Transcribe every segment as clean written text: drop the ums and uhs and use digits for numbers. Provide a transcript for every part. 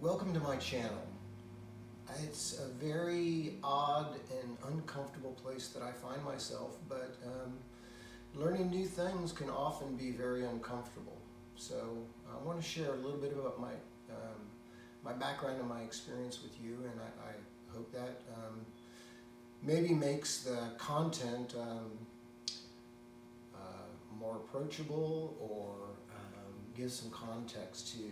Welcome to my channel. It's a very odd and uncomfortable place that I find myself, but learning new things can often be very uncomfortable. So I want to share a little bit about my background and my experience with you, and I hope that maybe makes the content more approachable, or gives some context to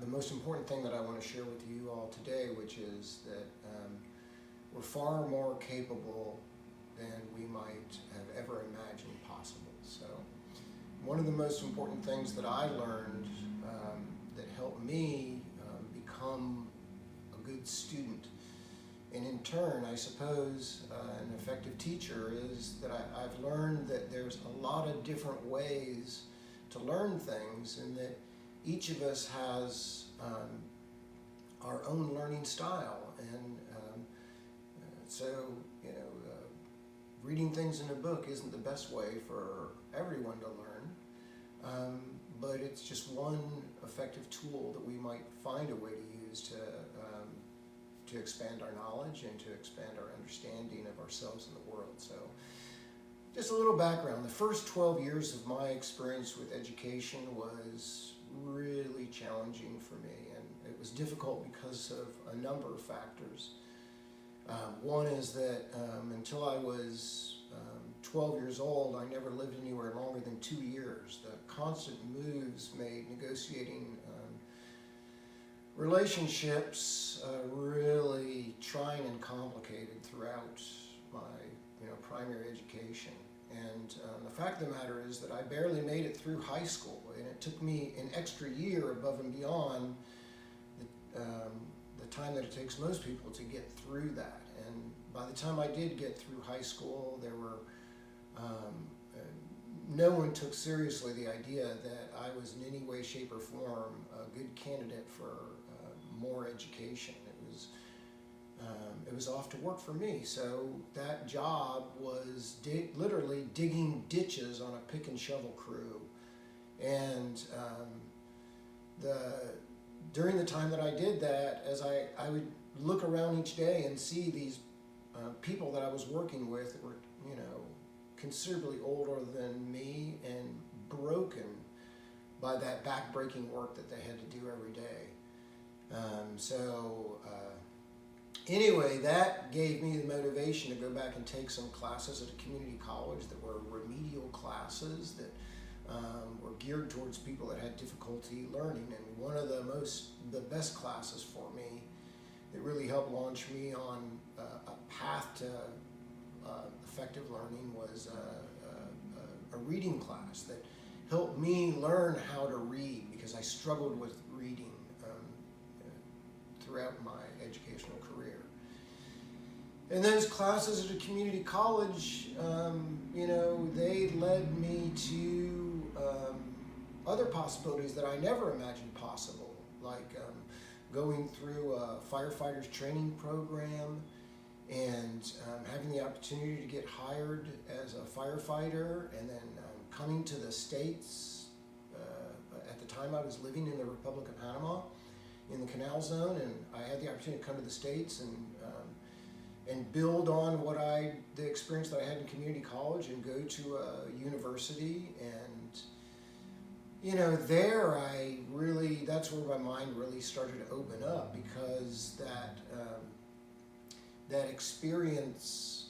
the most important thing that I want to share with you all today, which is that we're far more capable than we might have ever imagined possible. So one of the most important things that I learned that helped me become a good student, and in turn, I suppose, an effective teacher, is that I've learned that there's a lot of different ways to learn things, and that each of us has our own learning style. And so, reading things in a book isn't the best way for everyone to learn, but it's just one effective tool that we might find a way to use to expand our knowledge and to expand our understanding of ourselves and the world. So just a little background. The first 12 years of my experience with education was really challenging for me, and it was difficult because of a number of factors. One is that until I was 12 years old, I never lived anywhere longer than 2 years. The constant moves made negotiating relationships really trying and complicated throughout my primary education. And the fact of the matter is that I barely made it through high school, and it took me an extra year above and beyond the time that it takes most people to get through that. And by the time I did get through high school, there were no one took seriously the idea that I was in any way, shape, or form a good candidate for more education. It was off to work for me. So that job was literally digging ditches on a pick and shovel crew. And during the time that I did that, as I would look around each day and see these people that I was working with that were considerably older than me and broken by that back-breaking work that they had to do every day. Anyway, that gave me the motivation to go back and take some classes at a community college that were remedial classes that were geared towards people that had difficulty learning. And one of the best classes for me that really helped launch me on a path to effective learning was a reading class that helped me learn how to read, because I struggled with reading throughout my educational career. And those classes at a community college, they led me to other possibilities that I never imagined possible, like going through a firefighter's training program and having the opportunity to get hired as a firefighter, and then coming to the States. At the time I was living in the Republic of Panama in the Canal Zone, and I had the opportunity to come to the States and build on the experience that I had in community college and go to a university. And there that's where my mind really started to open up, because that experience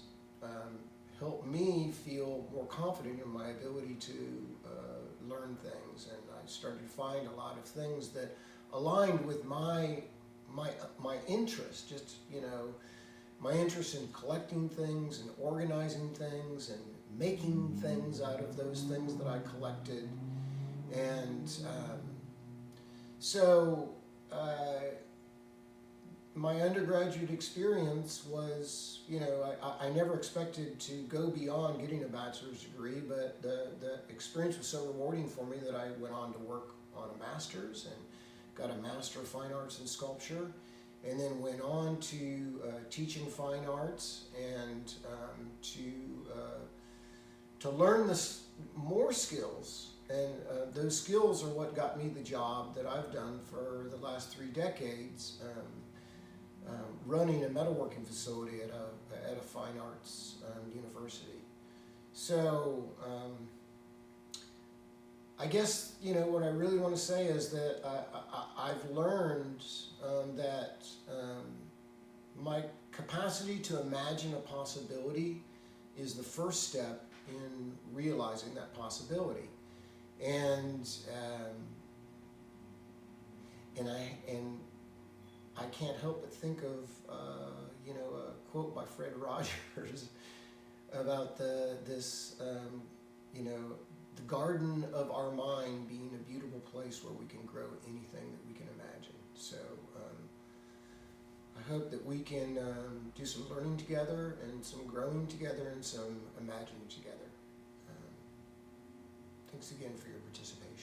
helped me feel more confident in my ability to learn things. And I started to find a lot of things that aligned with my interest, my interest in collecting things and organizing things and making things out of those things that I collected. And my undergraduate experience was, I never expected to go beyond getting a bachelor's degree, but the experience was so rewarding for me that I went on to work on a master's and got a Master of Fine Arts in Sculpture, and then went on to teaching fine arts and to learn more skills And those skills are what got me the job that I've done for the last 3 decades, running a metalworking facility at a fine arts university. So I guess, what I really want to say is that I've learned that my capacity to imagine a possibility is the first step in realizing that possibility. And I can't help but think of a quote by Fred Rogers about the garden of our mind being a beautiful place where we can grow anything that we can imagine. So I hope that we can do some learning together and some growing together and some imagining together. Thanks again for your participation.